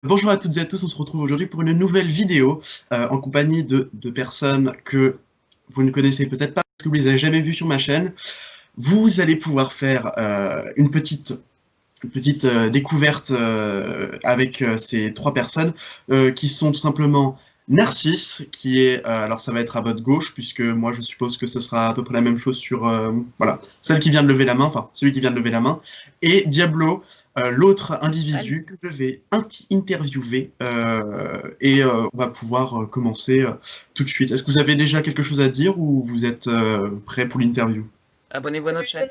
Bonjour à toutes et à tous, on se retrouve aujourd'hui pour une nouvelle vidéo en compagnie de personnes que vous ne connaissez peut-être pas parce que vous ne les avez jamais vues sur ma chaîne. Vous allez pouvoir faire une petite découverte avec ces trois personnes qui sont tout simplement Narcisse, qui est, alors ça va être à votre gauche, puisque moi je suppose que ce sera à peu près la même chose sur, voilà, celle qui vient de lever la main, enfin celui qui vient de lever la main, et Diablo, l'autre individu que je vais interviewer, et on va pouvoir commencer tout de suite. Est-ce que vous avez déjà quelque chose à dire ou vous êtes prêts pour l'interview? Abonnez-vous à notre chaîne.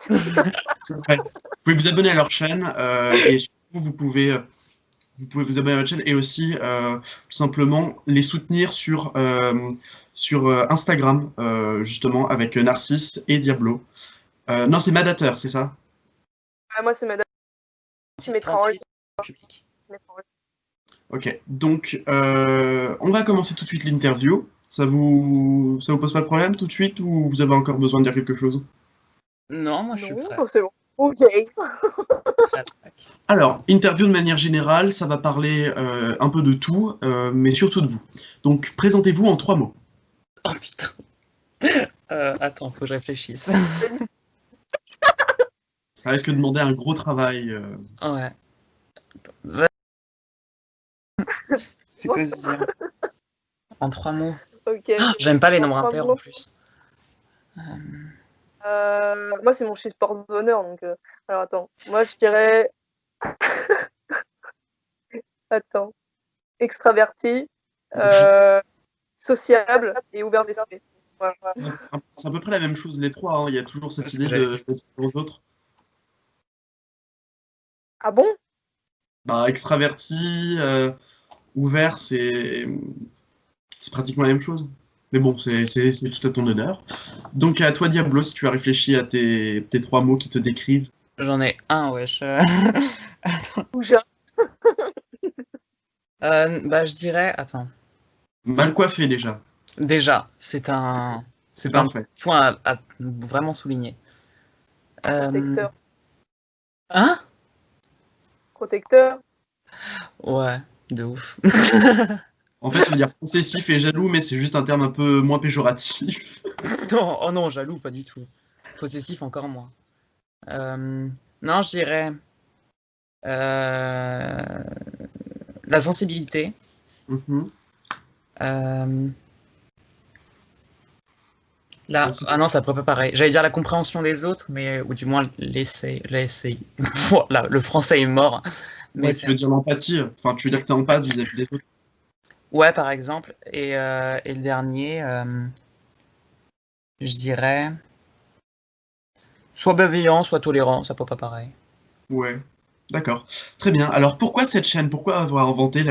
Ouais. Vous pouvez vous abonner à leur chaîne et surtout vous pouvez vous abonner à votre chaîne et aussi tout simplement les soutenir sur Instagram justement avec Narcisse et Diablo. Non, c'est Madateur, c'est ça? Ah, moi c'est Madame. Tu mettras en public. Ok, donc on va commencer tout de suite l'interview. Ça vous pose pas de problème tout de suite ou vous avez encore besoin de dire quelque chose? Non, moi je suis prêt. C'est bon. Ok. Alors, interview de manière générale, ça va parler un peu de tout, mais surtout de vous. Donc, présentez-vous en 3 mots. Oh putain. Attends, faut que je réfléchisse. Ça risque de demander un gros travail. Ouais. C'est quoi ça? En 3 mots. Ok. J'aime pas les nombres impairs en plus. Moi c'est mon sport d'honneur donc. Alors attends. Moi je dirais. Attends. Extraverti, sociable et ouvert d'esprit. Voilà. C'est à peu près la même chose les trois. Hein. Il y a toujours cette idée de aux autres. Ah bon? Bah, extraverti, ouvert, c'est pratiquement la même chose. Mais bon, c'est tout à ton honneur. Donc à toi, Diablo, si tu as réfléchi à tes 3 mots qui te décrivent. J'en ai un, wesh. Ouja. Bah je dirais... Attends. Mal coiffé déjà. Déjà, c'est un point à vraiment souligner. Protecteur. Hein? Protecteur. Ouais, de ouf. En fait, je veux dire possessif et jaloux, mais c'est juste un terme un peu moins péjoratif. Non, oh non, jaloux, pas du tout. Possessif, encore moins. Non, je dirais la sensibilité. Là, ah non, ça pourrait pas pareil. J'allais dire la compréhension des autres, mais ou du moins l'essai. Là, le français est mort. Mais ouais, tu veux dire l'empathie. Enfin, tu veux dire que t'es empathe vis-à-vis des autres. Ouais, par exemple. Et le dernier, je dirais soit bienveillant, soit tolérant. Ça peut pas pareil. Ouais. D'accord. Très bien. Alors pourquoi cette chaîne? Pourquoi avoir inventé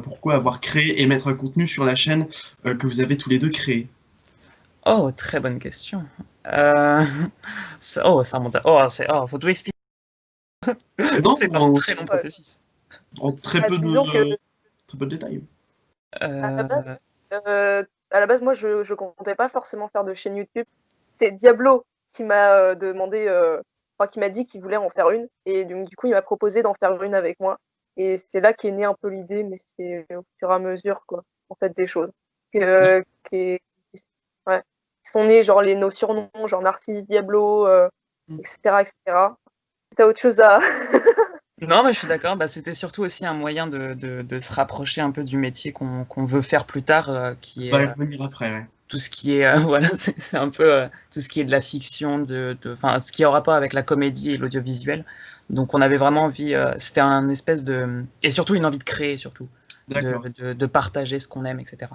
pourquoi avoir créé et mettre un contenu sur la chaîne que vous avez tous les deux créé? Oh, très bonne question. Ça remonte à... Oh, faut tout expliquer. Non, c'est un très long processus. En très peu de détails. À la base, moi je comptais pas forcément faire de chaîne YouTube. C'est Diablo qui m'a demandé, qui m'a dit qu'il voulait en faire une. Et du coup, il m'a proposé d'en faire une avec moi. Et c'est là qu'est née un peu l'idée, mais c'est au fur et à mesure, quoi, en fait, des choses. Qui sont nées, genre nos surnoms, genre Narcisse, Diablo, etc., etc. T'as autre chose à... Non, mais je suis d'accord. Bah, c'était surtout aussi un moyen de se rapprocher un peu du métier qu'on veut faire plus tard, qui est... On va y revenir après, ouais. Tout ce qui est... voilà, c'est un peu tout ce qui est de la fiction, ce qui est en rapport avec la comédie et l'audiovisuel. Donc on avait vraiment envie... c'était un espèce de... Et surtout une envie de créer, surtout. De partager ce qu'on aime, etc.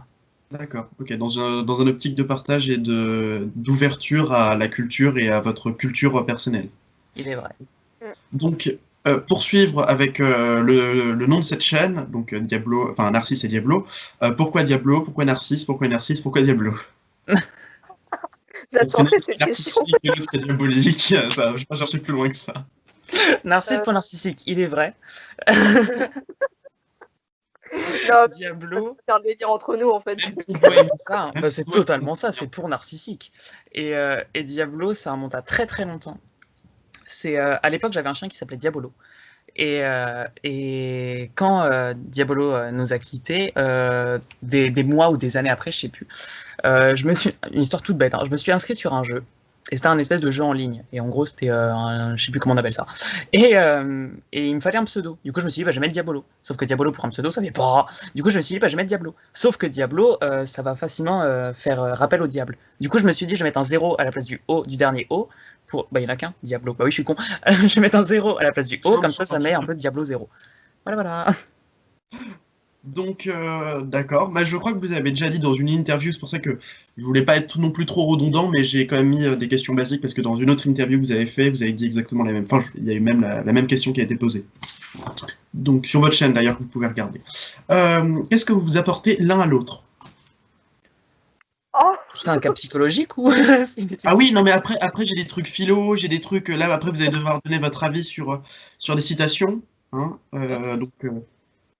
D'accord, ok. Dans un optique de partage et d'ouverture à la culture et à votre culture personnelle. Il est vrai. Donc, poursuivre avec le nom de cette chaîne, donc Diablo, enfin Narcisse et Diablo. Pourquoi Diablo? Pourquoi Narcisse? Pourquoi Narcisse? Pourquoi Diablo? J'attendais cette question. Narcissique et l'autre c'est diabolique, ça, je vais pas chercher plus loin que ça. Narcisse pour narcissique, il est vrai. Non, Diablo. c'est un délire entre nous en fait. C'est totalement ça, c'est pour narcissique. Et Diablo, ça remonte à très très longtemps. C'est à l'époque, j'avais un chien qui s'appelait Diabolo. Et quand Diabolo nous a quittés, des mois ou des années après, je sais plus, une histoire toute bête, hein, je me suis inscrit sur un jeu. Et c'était un espèce de jeu en ligne. Et en gros, c'était je sais plus comment on appelle ça. Et il me fallait un pseudo. Du coup, je me suis dit, bah, je vais mettre Diabolo. Sauf que Diabolo pour un pseudo, ça fait pas. Du coup, je me suis dit, bah, je vais mettre Diablo. Sauf que Diablo, ça va facilement faire rappel au diable. Du coup, je me suis dit, je vais mettre un 0 à la place du O, du dernier O. Bah, il n'y en a qu'un, Diablo. Bah oui, je suis con. Je vais mettre un 0 à la place du O, comme ça met un peu Diablo 0. Voilà. Donc, d'accord. Bah, je crois que vous avez déjà dit dans une interview, c'est pour ça que je voulais pas être non plus trop redondant, mais j'ai quand même mis des questions basiques parce que dans une autre interview que vous avez fait, vous avez dit exactement la même. Enfin, il y a eu même la même question qui a été posée. Donc, sur votre chaîne d'ailleurs, que vous pouvez regarder. Qu'est-ce que vous vous apportez l'un à l'autre? Oh, C'est un cas psychologique ou Ah oui, non, mais après j'ai des trucs philo, j'ai des trucs. Là, après, vous allez devoir donner votre avis sur des citations. Hein, donc,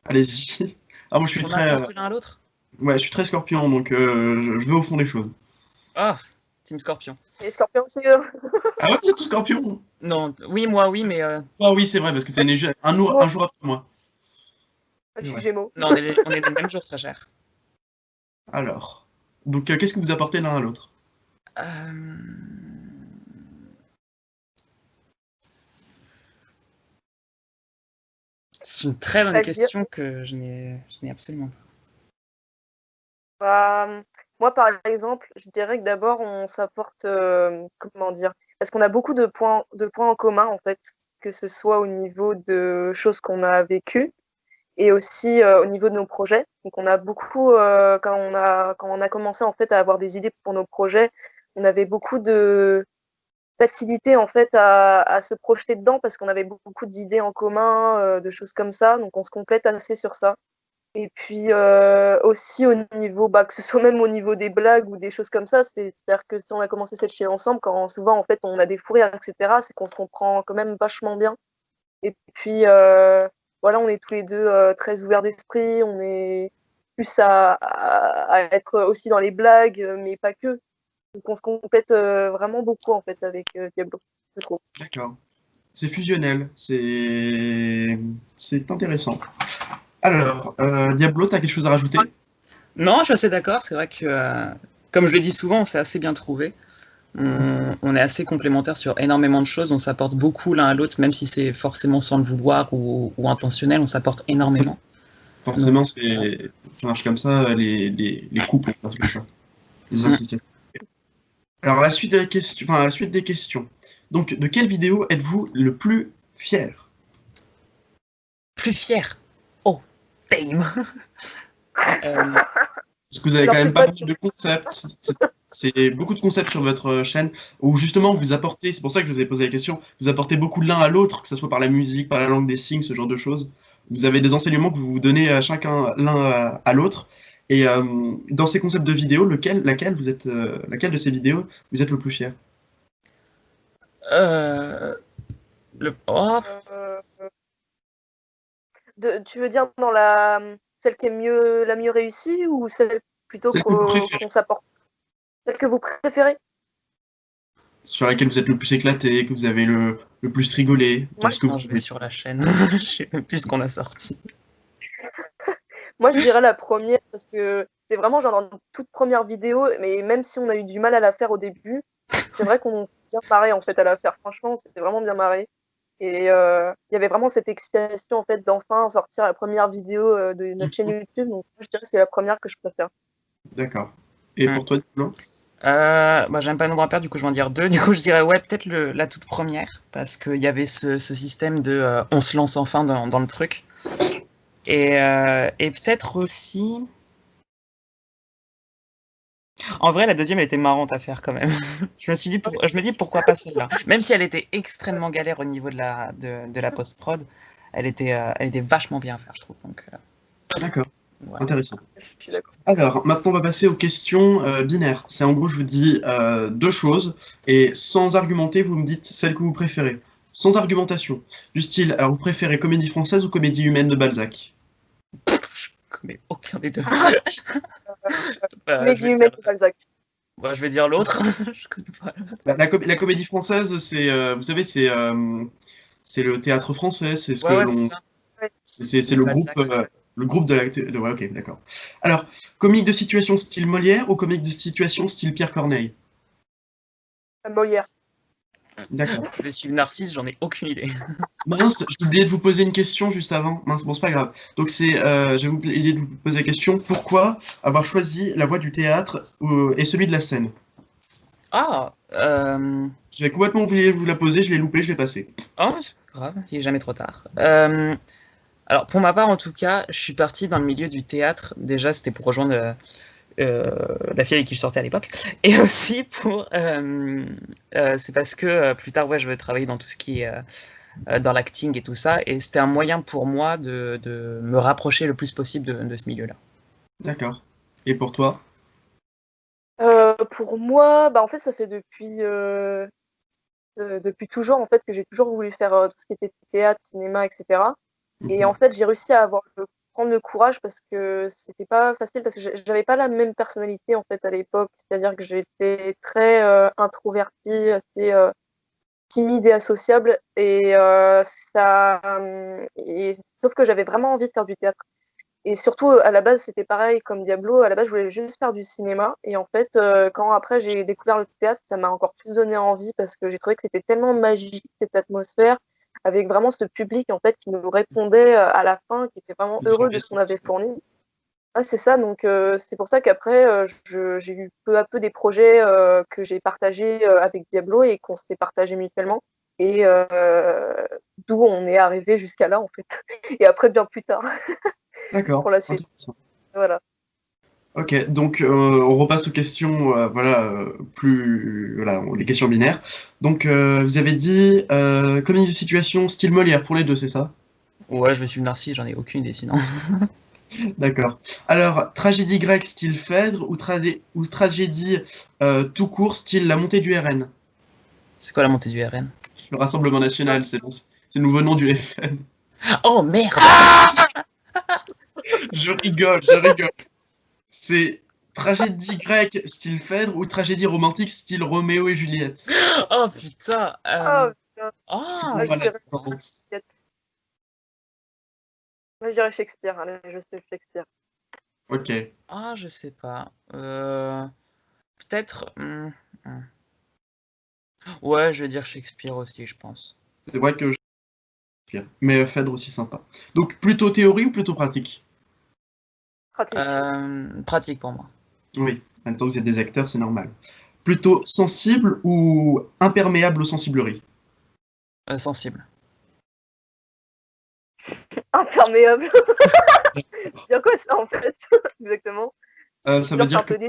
allez-y. Ah, moi, je suis on très. apporte l'un à l'autre. Ouais, je suis très scorpion, donc je vais au fond des choses. Ah, Team Scorpion. et Scorpion aussi. Ah ouais, c'est tout scorpion? Non, oui, moi, oui, mais Ah oui, c'est vrai, parce que t'es né un jour après moi. Je suis Ouais. Gémeaux. non, on est les mêmes jours, très cher. Alors, donc qu'est-ce que vous apportez l'un à l'autre? C'est une très bonne C'est-à-dire question que je n'ai absolument pas. Bah, moi, par exemple, je dirais que d'abord, on s'apporte, comment dire, parce qu'on a beaucoup de points en commun, en fait, que ce soit au niveau de choses qu'on a vécues et aussi au niveau de nos projets. Donc, on a beaucoup, quand on a commencé en fait à avoir des idées pour nos projets, on avait beaucoup de facilité en fait à se projeter dedans parce qu'on avait beaucoup d'idées en commun, de choses comme ça. Donc, on se complète assez sur ça. Et puis aussi au niveau, que ce soit même au niveau des blagues ou des choses comme ça, c'est-à-dire que si on a commencé cette chaîne ensemble, quand souvent en fait on a des fous rires, etc., c'est qu'on se comprend quand même vachement bien. Et puis voilà, on est tous les deux très ouverts d'esprit, on est plus à être aussi dans les blagues, mais pas que. Donc on se complète vraiment beaucoup en fait avec Diablo, je trouve. D'accord. C'est fusionnel, c'est intéressant. Alors, Diablo, t'as quelque chose à rajouter? Non, je suis assez d'accord. C'est vrai que, comme je le dis souvent, on s'est assez bien trouvé. On est assez complémentaires sur énormément de choses. On s'apporte beaucoup l'un à l'autre, même si c'est forcément sans le vouloir ou intentionnel. On s'apporte énormément. Forcément, ça marche comme ça, les couples, c'est comme ça. Les associations. Alors, la suite des questions. Donc, de quelle vidéo êtes-vous le plus fier? Plus fier. Oh, damn. Parce que vous avez Alors, quand même c'est pas pas mal de concepts. C'est beaucoup de concepts sur votre chaîne où justement vous apportez, c'est pour ça que je vous ai posé la question, vous apportez beaucoup l'un à l'autre, que ce soit par la musique, par la langue des signes, ce genre de choses. Vous avez des enseignements que vous vous donnez à chacun l'un à l'autre. Et dans ces concepts de vidéo, laquelle de ces vidéos vous êtes le plus fier? Oh, euh, tu veux dire dans celle qui est la mieux réussie ou celle plutôt Celle que vous préférez, qu'on s'apporte? Celle que vous préférez? sur laquelle vous êtes le plus éclaté, que vous avez le plus rigolé, dans Moi, ce que non, vous je vais avez. sur la chaîne. Je sais même plus ce qu'on a sorti. Moi, je dirais la première parce que c'est vraiment genre notre toute première vidéo, mais même si on a eu du mal à la faire au début, c'est vrai qu'on s'est bien marré en fait à la faire. Franchement, c'était vraiment bien marré. Et il y avait vraiment cette excitation en fait d'enfin sortir la première vidéo de notre chaîne YouTube. Donc, moi, je dirais que c'est la première que je préfère. D'accord. Et pour toi, Nicolas? J'aime pas nombre impair, du coup je vais en dire deux. Du coup je dirais ouais, peut-être la toute première, parce qu'il y avait ce système de on se lance enfin dans le truc. Et peut-être aussi... En vrai, la deuxième, elle était marrante à faire quand même. Je me dis pourquoi pas celle-là. Même si elle était extrêmement galère au niveau de la post-prod, elle était vachement bien à faire, je trouve. Donc, D'accord. voilà. Intéressant. Je suis d'accord. Alors, maintenant, on va passer aux questions binaires. C'est en gros, je vous dis deux choses, et sans argumenter, vous me dites celle que vous préférez. Sans argumentation. Du style, alors vous préférez comédie française ou comédie humaine de Balzac? Je connais aucun des deux. Mais du mec Balzac. Je vais dire l'autre. Je connais pas. La comédie française, c'est, vous savez, C'est le théâtre français, c'est ce que Ouais, l'on... c'est ça. C'est le groupe de la... Ouais, ok, d'accord. Alors, comique de situation style Molière ou comique de situation style Pierre Corneille? Molière. D'accord. Je vais suivre Narcisse, j'en ai aucune idée. Mince, j'ai oublié de vous poser une question juste avant. Mince, bon, c'est pas grave. Donc, j'ai oublié de vous poser la question. Pourquoi avoir choisi la voie du théâtre et celui de la scène? Ah, J'avais complètement oublié de vous la poser, je l'ai loupé, je l'ai passé. oh, c'est pas grave, il est jamais trop tard. Alors, pour ma part, en tout cas, je suis parti dans le milieu du théâtre. Déjà, c'était pour rejoindre la fille avec qui je sortais à l'époque. Et aussi pour... c'est parce que plus tard, ouais, je vais travailler dans tout ce qui est dans l'acting et tout ça. Et c'était un moyen pour moi de me rapprocher le plus possible de ce milieu-là. D'accord. Et pour toi? Pour moi, bah, en fait, ça fait depuis toujours en fait, que j'ai toujours voulu faire tout ce qui était théâtre, cinéma, etc. Et en fait, j'ai réussi à prendre le courage parce que c'était pas facile, parce que j'avais pas la même personnalité en fait à l'époque. C'est-à-dire que j'étais très introvertie, assez timide et associable. Sauf que j'avais vraiment envie de faire du théâtre. Et surtout, à la base, c'était pareil comme Diablo. À la base, je voulais juste faire du cinéma. Et en fait, quand après j'ai découvert le théâtre, ça m'a encore plus donné envie parce que j'ai trouvé que c'était tellement magique, cette atmosphère, avec vraiment ce public en fait qui nous répondait à la fin, qui était vraiment heureux de ce qu'on avait fourni. Ah, c'est ça. Donc, c'est pour ça qu'après, j'ai eu peu à peu des projets que j'ai partagés avec Diablo et qu'on s'est partagés mutuellement. Et d'où on est arrivé jusqu'à là, en fait. Et après, bien plus tard. D'accord. Pour la suite. Intéressant. Voilà. Ok, donc on repasse aux questions, voilà, les questions binaires. Donc vous avez dit comédie de situation style Molière pour les deux, c'est ça? Ouais, je vais suivre Narcisse, j'en ai aucune idée sinon. D'accord. Alors, tragédie grecque style Phèdre ou tragédie tout court style La Montée du RN? C'est quoi la montée du RN? Le Rassemblement National, c'est le nouveau nom du FN. Oh merde! Je rigole, je rigole. C'est tragédie grecque style Phèdre ou tragédie romantique style Roméo et Juliette? Oh putain! Ah, putain. Oh, Moi, je Voilà, dirais par contre. Moi, je dirais Shakespeare. Allez, je sais Shakespeare. Ok. ah, je sais pas. Peut-être. Ouais, je vais dire Shakespeare aussi, je pense. C'est vrai que mais Phèdre aussi sympa. Donc plutôt théorie ou plutôt pratique? Pratique. Pratique pour moi. Oui, en même temps vous êtes des acteurs, c'est normal. Plutôt sensible ou imperméable aux sensibleries? Sensible. Imperméable. C'est bien quoi ça en fait? Exactement. Ça veut dire un que peu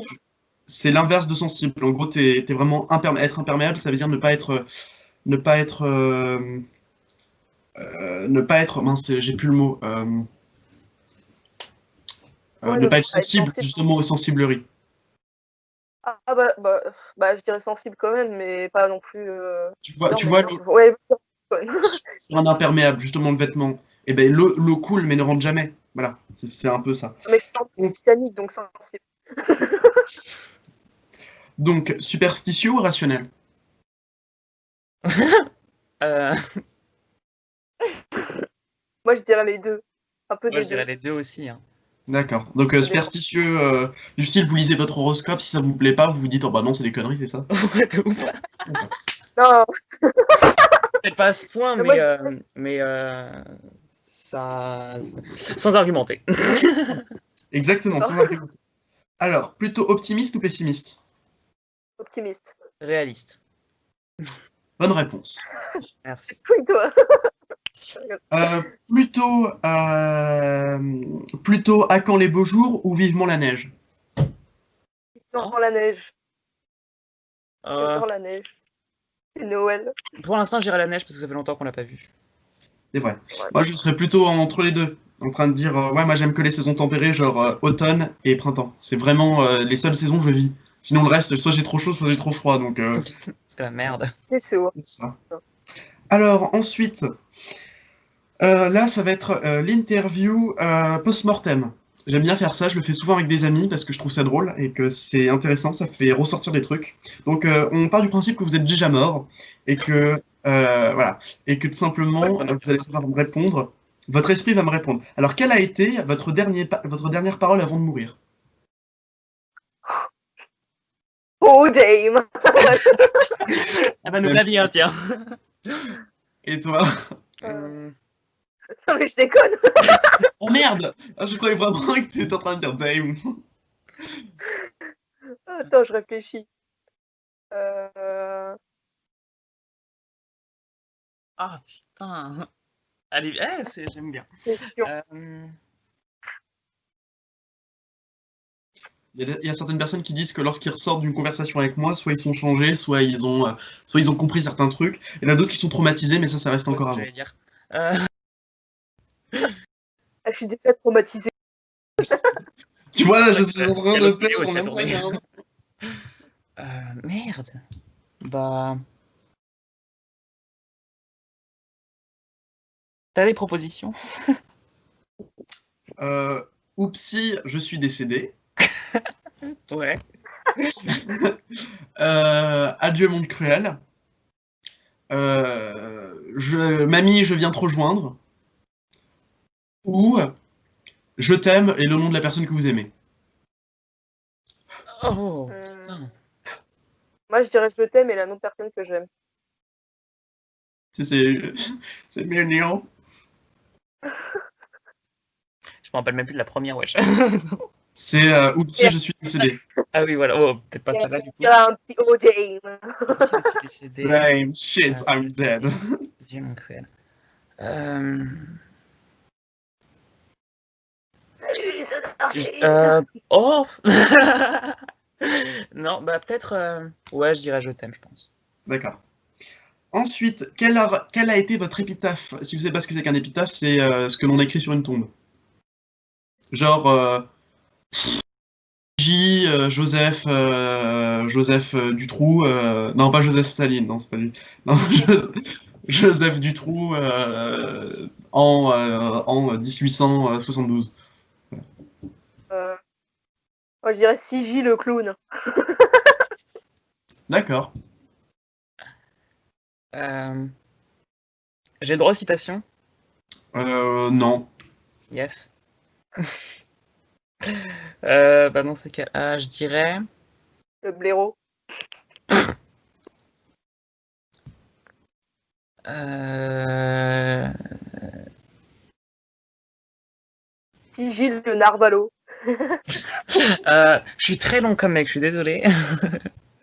c'est l'inverse de sensible. En gros, t'es vraiment être imperméable, ça veut dire ne pas être, ne pas être, mince, j'ai plus le mot, Ouais, ne pas être être sensible sensible. justement aux sensibleries. Ah bah, je dirais sensible quand même, mais pas non plus. Tu vois, non, tu mais vois non. Ouais, quand même. sur un imperméable, justement le vêtement, et ben l'eau coule mais ne rentre jamais. Voilà, c'est un peu ça. Mais je parle de Titanic, donc sensible. Donc superstitieux ou rationnel? Euh, Moi, je dirais les deux. Un peu Moi, des je dirais deux. les deux aussi. Hein. D'accord. Donc superstitieux, du style vous lisez votre horoscope, si ça vous plaît pas, vous vous dites oh bah non c'est des conneries, c'est ça? Ouais, de ouf. Non, Peut-être pas à ce point, mais moi, mais ça. Sans argumenter. Exactement, sans argumenter. Alors, plutôt optimiste ou pessimiste? optimiste. Réaliste. Bonne réponse. Merci. Oui, toi. Plutôt à quand les beaux jours ou vivement la neige? Dans Oh. la neige. Euh, Dans la neige. C'est Noël. pour l'instant, j'irai à la neige parce que ça fait longtemps qu'on l'a pas vu. C'est vrai. Ouais. Moi, je serais plutôt entre les deux, en train de dire ouais, moi j'aime que les saisons tempérées, genre automne et printemps. C'est vraiment les seules saisons que je vis. Sinon, le reste, soit j'ai trop chaud, soit j'ai trop froid. Donc, C'est la merde. C'est sûr. c'est ça. Alors, ensuite, là, ça va être l'interview post-mortem. J'aime bien faire ça, je le fais souvent avec des amis parce que je trouve ça drôle et que c'est intéressant, ça fait ressortir des trucs. Donc, on part du principe que vous êtes déjà mort et que Voilà. Et que tout simplement, Ouais, vous allez pouvoir me répondre. Votre esprit va me répondre. Alors, quelle a été votre dernière parole avant de mourir? Oh, Dame. Ah bah nous l'a dit, hein, tiens. Et toi? Non, mais je déconne. Oh merde! Ah, je croyais vraiment que tu étais en train de dire Dame. Attends, je réfléchis. Euh... Ah putain. Allez, j'aime bien. Question. Il y a certaines personnes qui disent que lorsqu'ils ressortent d'une conversation avec moi, soit ils sont changés, soit ils ont compris certains trucs. Il y en a d'autres qui sont traumatisés, mais ça reste encore à voir. J'allais dire. Je suis déjà traumatisée. Tu vois, là, je suis en train de perdre même pas. Merde. Bah. T'as des propositions? Oupsie, je suis décédé. Ouais. Adieu, monde cruel. Mamie, je viens te rejoindre. Ou je t'aime et le nom de la personne que vous aimez. Oh, putain. Moi, je dirais je t'aime et la nom de personne que j'aime. C'est mignon. Je me rappelle même plus de la première, wesh. C'est Oupsie, je suis décédé. Ah oui, voilà. Oh, peut-être pas celle-là, du coup. Il y a un petit oh, Dame. Oupsie, je suis décédé. Dame, shit, I'm dead. Dieu mon cruel. Salut les anarchistes. Oh. Non, bah peut-être. Ouais, je dirais je t'aime, je pense. D'accord. Ensuite, quel a été votre épitaphe? Si vous savez pas ce que c'est qu'un épitaphe, c'est ce que l'on écrit sur une tombe. Genre J, Joseph Dutroux, non pas Joseph Staline, non c'est pas lui. Non, Joseph Dutroux en 1872. Moi, je dirais Sigi le clown. D'accord. J'ai le droit aux citations? Non. Yes. Bah dans ces cas, je dirais. Le blaireau. Sigi le narvalo. Je suis très long comme mec, je suis désolé.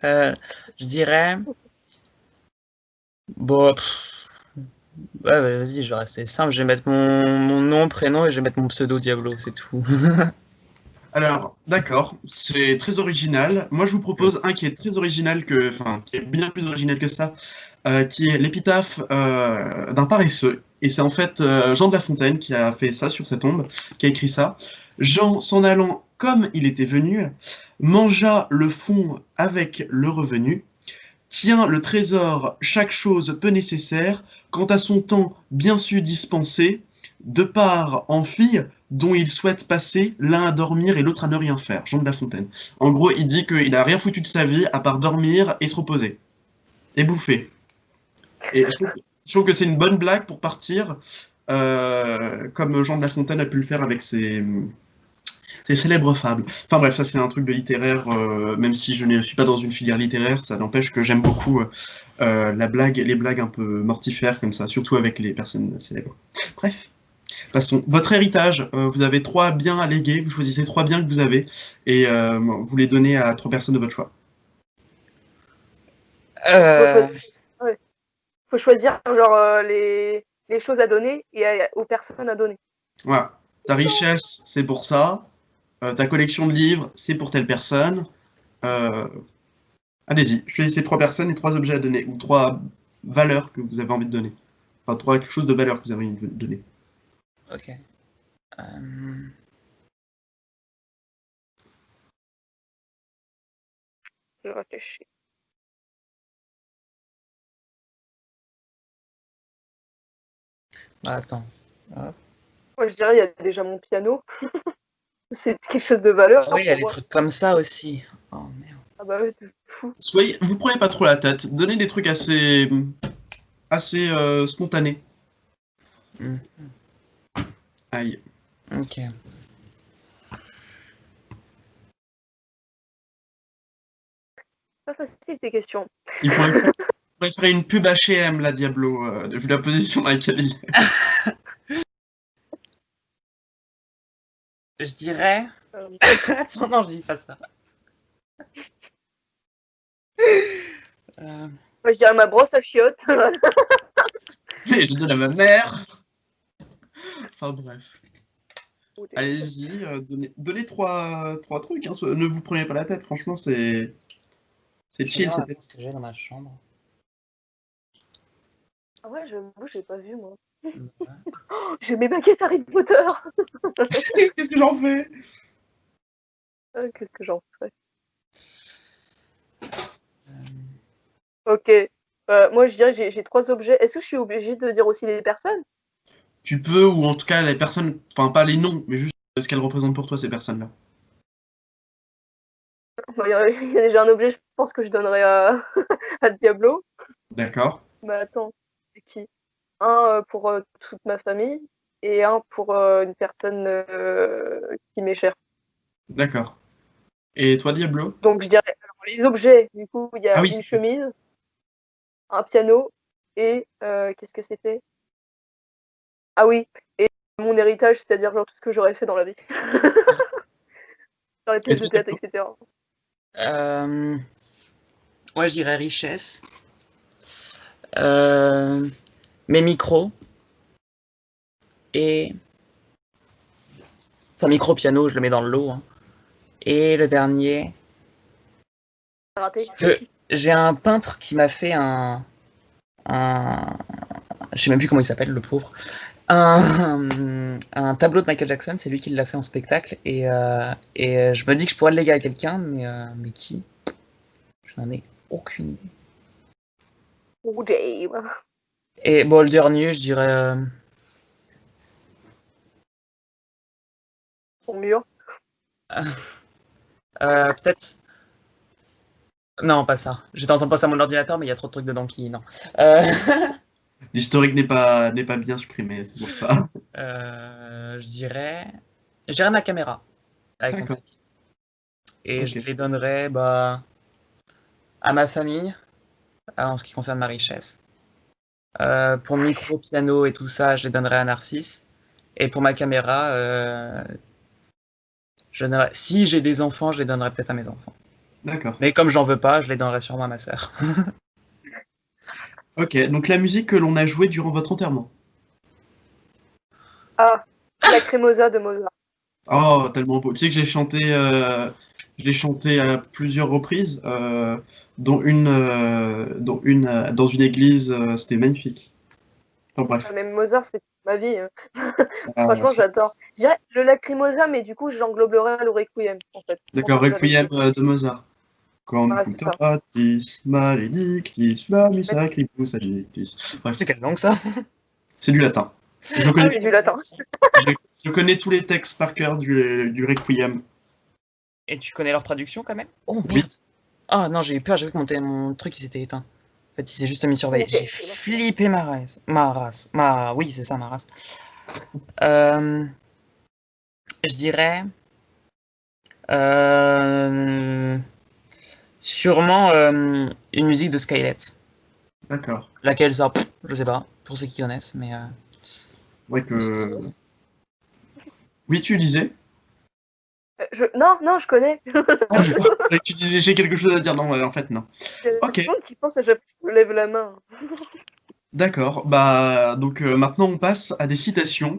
Je dirais. Bon. Ouais, vas-y, je vais rester simple. Je vais mettre mon nom, prénom et je vais mettre mon pseudo Diablo, c'est tout. Alors, d'accord, c'est très original. Moi, je vous propose un qui est très original qui est bien plus original que ça, qui est l'épitaphe d'un paresseux. Et c'est en fait Jean de La Fontaine qui a fait ça sur sa tombe, qui a écrit ça. Jean, s'en allant comme il était venu, mangea le fond avec le revenu, tient le trésor, chaque chose peu nécessaire, quant à son temps bien su dispensé, de part en fille, dont il souhaite passer, l'un à dormir et l'autre à ne rien faire. Jean de La Fontaine. En gros, il dit qu'il a rien foutu de sa vie à part dormir et se reposer. Et bouffer. Et je trouve que c'est une bonne blague pour partir, comme Jean de La Fontaine a pu le faire avec ses célèbres fables. Enfin bref, ça c'est un truc de littéraire, même si je ne suis pas dans une filière littéraire, ça n'empêche que j'aime beaucoup les blagues un peu mortifères comme ça, surtout avec les personnes célèbres. Bref. Passons. Votre héritage, vous avez 3 biens à léguer, vous choisissez 3 biens que vous avez, et vous les donnez à 3 personnes de votre choix. Faut choisir genre les choses à donner et aux personnes à donner. Voilà. Ta richesse, c'est pour ça. Ta collection de livres, c'est pour telle personne. Allez-y, choisissez 3 personnes et 3 objets à donner, ou 3 valeurs que vous avez envie de donner. Enfin, 3 quelque chose de valeur que vous avez envie de donner. Ok. Je réfléchis. Bah, attends. Moi, je dirais il y a déjà mon piano. C'est quelque chose de valeur. Oui, il y a des trucs comme ça aussi. Oh merde. Ah bah ouais, t'es fou. Vous prenez pas trop la tête. Donnez des trucs assez assez spontané. Mm. Aïe. Ok. Pas facile tes questions. Il pourrait faire une pub H&M, la Diablo, vu la position dans laquelle il est. Je dirais... Euh, Attends, non, je dis pas ça. Euh, Moi, je dirais ma brosse à chiottes. Et je donne à ma mère. Enfin bref. Allez-y, donnez trois trucs. Hein. Ne vous prenez pas la tête, franchement, c'est je chill. regarde ce que j'ai dans ma chambre. Ah ouais, j'avoue, j'ai pas vu moi. Ouais. Oh, j'ai mes baguettes Harry Potter. Qu'est-ce que j'en fais? Qu'est-ce que j'en fais? Euh, Ok. Moi, je dirais j'ai 3 objets. Est-ce que je suis obligée de dire aussi les personnes? Tu peux, ou en tout cas les personnes, enfin pas les noms, mais juste ce qu'elles représentent pour toi, ces personnes-là. Il y a déjà un objet, je pense que je donnerais à, à Diablo. D'accord. Bah attends, c'est qui? Un pour toute ma famille et un pour une personne qui m'est chère. D'accord. Et toi, Diablo? Donc je dirais alors, les objets, du coup, il y Ah a oui, une chemise, un piano et qu'est-ce que c'était? Ah oui, et mon héritage, c'est-à-dire genre tout ce que j'aurais fait dans la vie. Dans les et pièces de toi, théâtre, Diablo? etc. Ouais, je dirais richesse. Mes micros. Et... Enfin, micro-piano, je le mets dans le lot. Hein. Et le dernier... Raté. Que j'ai un peintre qui m'a fait je sais même plus comment il s'appelle, le pauvre. Un tableau de Michael Jackson, c'est lui qui l'a fait en spectacle. Et je me dis que je pourrais le léguer à quelqu'un, mais qui? Je n'en ai aucune idée. Ou Dave. Et bon, le dernier, je dirais... Son mur. peut-être... Non, pas ça. J'étais en train de passer à mon ordinateur, mais il y a trop de trucs dedans qui... Non. Euh... L'historique n'est pas bien supprimé, c'est pour ça. je dirais ma caméra avec mon D'accord. trépied. Et je Ok. les donnerais à ma famille, en ce qui concerne ma richesse. Pour le micro, piano et tout ça, je les donnerais à Narcisse. Et pour ma caméra, si j'ai des enfants, je les donnerais peut-être à mes enfants. D'accord. Mais comme j'en veux pas, je les donnerais sûrement à ma sœur. Ok, donc la musique que l'on a jouée durant votre enterrement. Ah, la crémosa de Mozart. Oh, tellement beau. Tu sais que je l'ai chanté à plusieurs reprises, dans une église, c'était magnifique. Enfin bref. Même Mozart, c'est ma vie. Hein. Ah, Franchement, j'adore. Je dirais le Lacrimosa, mais du coup, j'engloberais le Requiem, en fait. Pour d'accord, moi, j'avais Requiem choisi. de Mozart. Ouais, c'est ça. Confutatis maledictis, flammis sacripus addictis. Bref, C'est quelle langue ça? c'est du latin. Je Ah connais, oui, du latin. je connais tous les textes par cœur du Requiem. Et tu connais leur traduction quand même? Oh Oui. merde! Ah non, j'ai eu peur, j'ai vu que mon truc il s'était éteint. En fait, il s'est juste mis surveillé. Ok, J'ai c'est bon. flippé ma race. Oui, c'est ça, ma race. Je dirais... sûrement une musique de Skylet. D'accord. Laquelle ça? Je sais pas, pour ceux qui connaissent, mais... Ouais que... Oui, tu disais? Non, non, je connais. Tu disais j'ai quelque chose à dire. Non, en fait, non. Il y a Ok, tout le monde qui pense à chaque fois que je lève la main. d'accord. Bah, donc maintenant on passe à des citations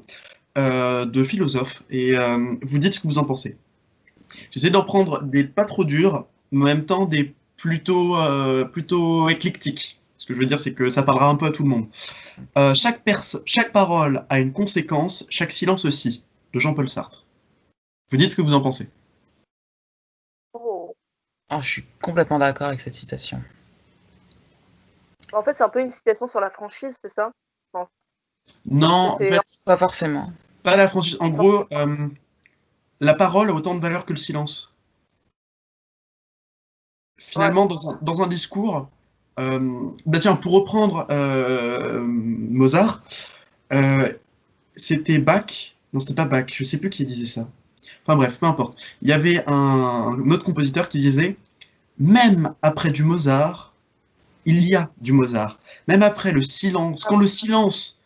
de philosophes et vous dites ce que vous en pensez. J'essaie d'en prendre des pas trop durs, mais en même temps des plutôt éclectiques. Ce que je veux dire, c'est que ça parlera un peu à tout le monde. Chaque parole a une conséquence, chaque silence aussi, de Jean-Paul Sartre. Vous dites ce que vous en pensez. Oh. Oh, je suis complètement d'accord avec cette citation. En fait, c'est un peu une citation sur la franchise, c'est ça? Je pense. Non, en C'est fait, Pas forcément. pas la franchise. En gros, la parole a autant de valeur que le silence. ouais. Finalement, dans un discours, Bah tiens, pour reprendre Mozart, euh, c'était Bach. Non, c'était pas Bach, je sais plus qui disait ça. Enfin bref, peu importe. Il y avait un autre compositeur qui disait, même après du Mozart, il y a du Mozart. Même après le silence, quand le silence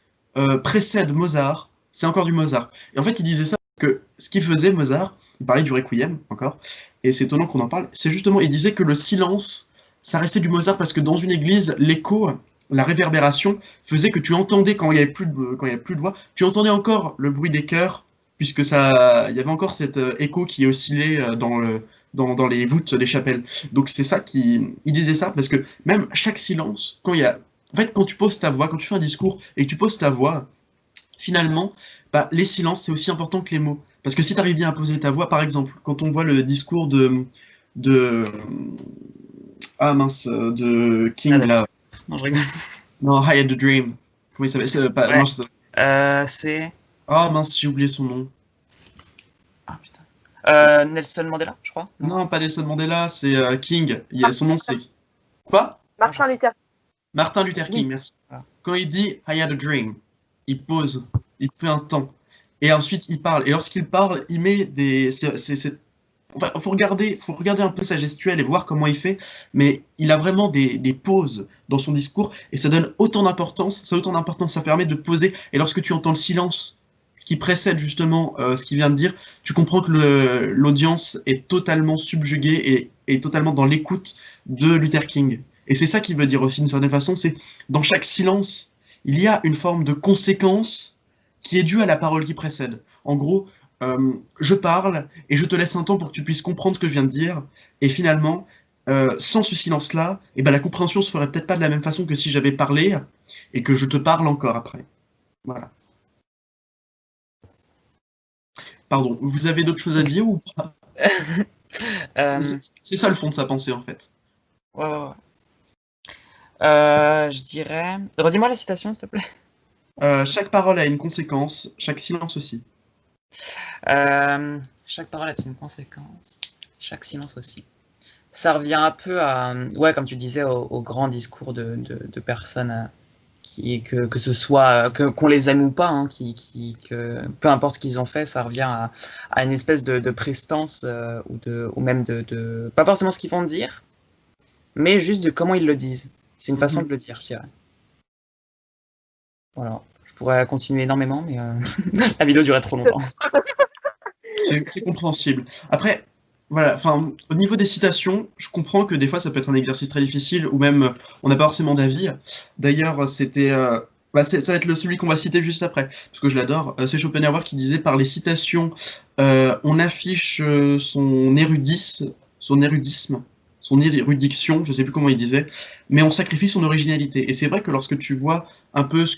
précède Mozart, c'est encore du Mozart. Et en fait, il disait ça parce que ce qu'il faisait, Mozart, il parlait du Requiem encore, et c'est étonnant qu'on en parle, c'est justement, il disait que le silence, ça restait du Mozart parce que dans une église, l'écho, la réverbération, faisait que tu entendais, quand il n'y avait plus de voix, tu entendais encore le bruit des chœurs, puisque ça, il y avait encore cet écho qui oscillait dans les voûtes des chapelles. Donc c'est ça il disait ça, parce que même chaque silence, en fait, quand tu poses ta voix, quand tu fais un discours et que tu poses ta voix, finalement, bah, les silences, c'est aussi important que les mots. Parce que si tu arrives bien à poser ta voix, par exemple, quand on voit le discours de ah mince, de King, là. Non, je rigole. Non, I Had a Dream. Comment il s'appelle? Ouais. Non, C'est... ah mince, j'ai oublié son nom. Ah putain. Nelson Mandela, je crois. Non, pas Nelson Mandela, c'est King. Son nom, c'est... Quoi? Martin Luther. Martin Luther King, Oui. merci. Voilà. Quand il dit I had a dream, il pose, il fait un temps. Et ensuite, il parle. Et lorsqu'il parle, il met des... Enfin, faut regarder un peu sa gestuelle et voir comment il fait, mais il a vraiment des pauses dans son discours, et ça donne autant d'importance, ça permet de poser, et lorsque tu entends le silence qui précède justement ce qu'il vient de dire, tu comprends que l'audience est totalement subjuguée et totalement dans l'écoute de Luther King. Et c'est ça qu'il veut dire aussi d'une certaine façon, c'est dans chaque silence, il y a une forme de conséquence qui est due à la parole qui précède. En gros, je parle et je te laisse un temps pour que tu puisses comprendre ce que je viens de dire, et finalement, sans ce silence-là, eh ben, la compréhension se ferait peut-être pas de la même façon que si j'avais parlé et que je te parle encore après. Voilà. Pardon, vous avez d'autres choses à dire ou pas? C'est ça le fond de sa pensée en fait. Ouais. Je dirais... Redis-moi la citation, s'il te plaît. Chaque parole a une conséquence, chaque silence aussi. Chaque parole a une conséquence, chaque silence aussi. Ça revient un peu à, ouais, comme tu disais, au grand discours de personnes que ce soit qu'on les aime ou pas, hein, que peu importe ce qu'ils ont fait, ça revient à une espèce de prestance ou même pas forcément ce qu'ils vont dire, mais juste de comment ils le disent. C'est une façon de le dire, je dirais. Voilà. Je pourrais continuer énormément, mais la vidéo durait trop longtemps. C'est compréhensible. Après, voilà, enfin, au niveau des citations, je comprends que des fois ça peut être un exercice très difficile, ou même on n'a pas forcément d'avis. D'ailleurs, c'était, ça va être celui qu'on va citer juste après, parce que je l'adore. C'est Schopenhauer qui disait par les citations, on affiche son érudisme, son érudition, je sais plus comment il disait, mais on sacrifie son originalité. Et c'est vrai que lorsque tu vois un peu ce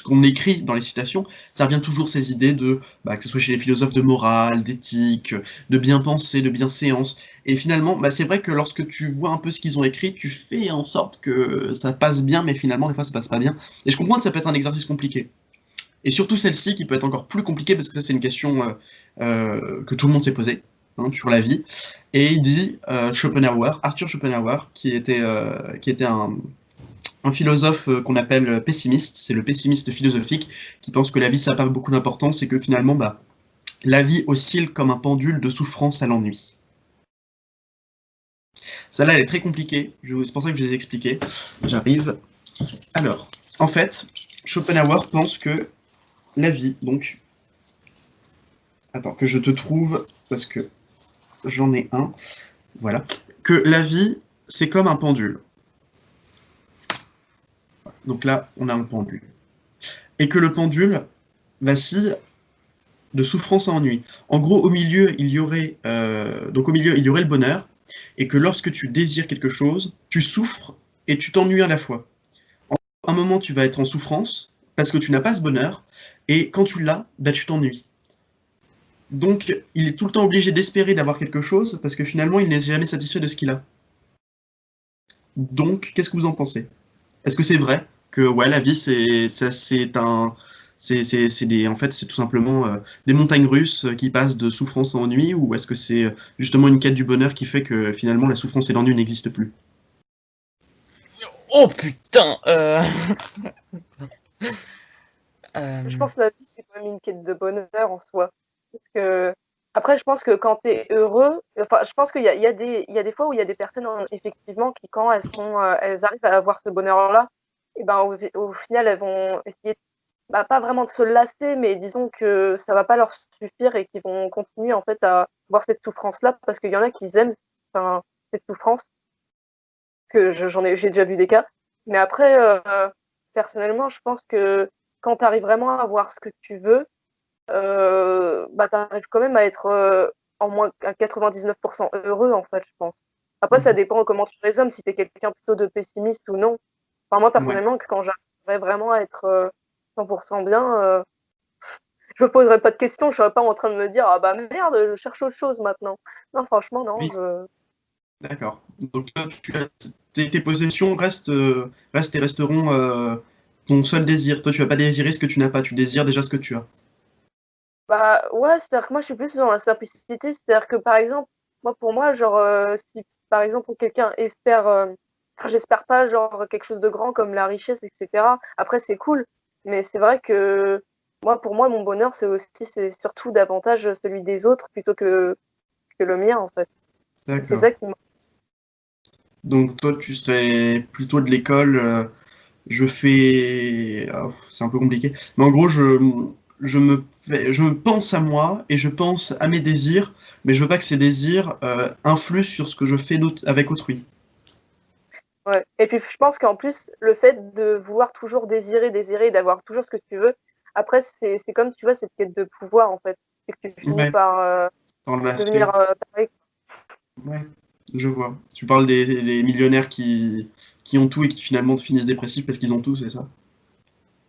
qu'on écrit dans les citations, ça revient toujours ces idées de, que ce soit chez les philosophes de morale, d'éthique, de bien penser, de bienséance. Et finalement, c'est vrai que lorsque tu vois un peu ce qu'ils ont écrit, tu fais en sorte que ça passe bien, mais finalement, des fois, ça passe pas bien. Et je comprends que ça peut être un exercice compliqué. Et surtout celle-ci, qui peut être encore plus compliquée, parce que ça, c'est une question que tout le monde s'est posée. Sur la vie, et il dit Arthur Schopenhauer, qui était un philosophe qu'on appelle pessimiste, c'est le pessimiste philosophique, qui pense que la vie ça n'a pas beaucoup d'importance et que finalement la vie oscille comme un pendule de souffrance à l'ennui. Celle-là elle est très compliquée, c'est pour ça que je les ai expliquées. J'arrive. Alors, en fait, Schopenhauer pense que la vie, donc... Attends, que je te trouve, parce que j'en ai un. Voilà. Que la vie, c'est comme un pendule. Donc là, on a un pendule. Et que le pendule vacille de souffrance à ennui. En gros, au milieu, il y aurait le bonheur, et que lorsque tu désires quelque chose, tu souffres et tu t'ennuies à la fois. En un moment, tu vas être en souffrance, parce que tu n'as pas ce bonheur, et quand tu l'as, tu t'ennuies. Donc, il est tout le temps obligé d'espérer d'avoir quelque chose, parce que finalement, il n'est jamais satisfait de ce qu'il a. Donc, qu'est-ce que vous en pensez? Est-ce que c'est vrai que la vie, en fait, c'est tout simplement des montagnes russes qui passent de souffrance à ennui, ou est-ce que c'est justement une quête du bonheur qui fait que finalement la souffrance et l'ennui n'existent plus? Oh putain Je pense que la vie, c'est quand même une quête de bonheur en soi. Parce que, après, je pense que quand tu es heureux, enfin, je pense qu'il y a des fois où il y a des personnes, effectivement, qui, quand elles arrivent à avoir ce bonheur-là, et ben, au final, elles vont essayer, bah, pas vraiment de se lasser, mais disons que ça va pas leur suffire et qu'ils vont continuer, en fait, à voir cette souffrance-là, parce qu'il y en a qui aiment, enfin, cette souffrance, que j'ai déjà vu des cas. Mais après, personnellement, je pense que quand tu arrives vraiment à avoir ce que tu veux, bah, tu arrives quand même à être en moins à 99% heureux, en fait, je pense. Après, ça Mhm. dépend comment tu raisonnes, si tu es quelqu'un plutôt de pessimiste ou non. Enfin, moi, Ouais. personnellement, quand j'arriverais vraiment à être 100% bien, je me poserais pas de questions, je serais pas en train de me dire ah bah merde, je cherche autre chose maintenant. Non, franchement, non. Oui, d'accord. Donc toi, tes possessions restent et resteront ton seul désir. Toi, tu vas pas désirer ce que tu n'as pas, tu désires déjà ce que tu as. Bah ouais, c'est-à-dire que moi, je suis plus dans la simplicité. C'est-à-dire que par exemple, moi, pour moi, genre, si par exemple quelqu'un espère, enfin, j'espère pas genre quelque chose de grand comme la richesse, etc. Après, c'est cool, mais c'est vrai que moi, pour moi, mon bonheur, c'est surtout davantage celui des autres plutôt que le mien, en fait. C'est D'accord. ça qui me... Donc toi, tu serais plutôt de l'école. Je fais. C'est un peu compliqué. Mais en gros, je me pense à moi et je pense à mes désirs, mais je veux pas que ces désirs influent sur ce que je fais avec autrui. Ouais. Et puis, je pense qu'en plus, le fait de vouloir toujours désirer, d'avoir toujours ce que tu veux, après, c'est comme, tu vois, cette quête de pouvoir, en fait. C'est que tu finis Ouais, par dans l'acheter. devenir pareil. Ouais, je vois. Tu parles des millionnaires qui ont tout et qui finalement finissent dépressifs parce qu'ils ont tout, c'est ça?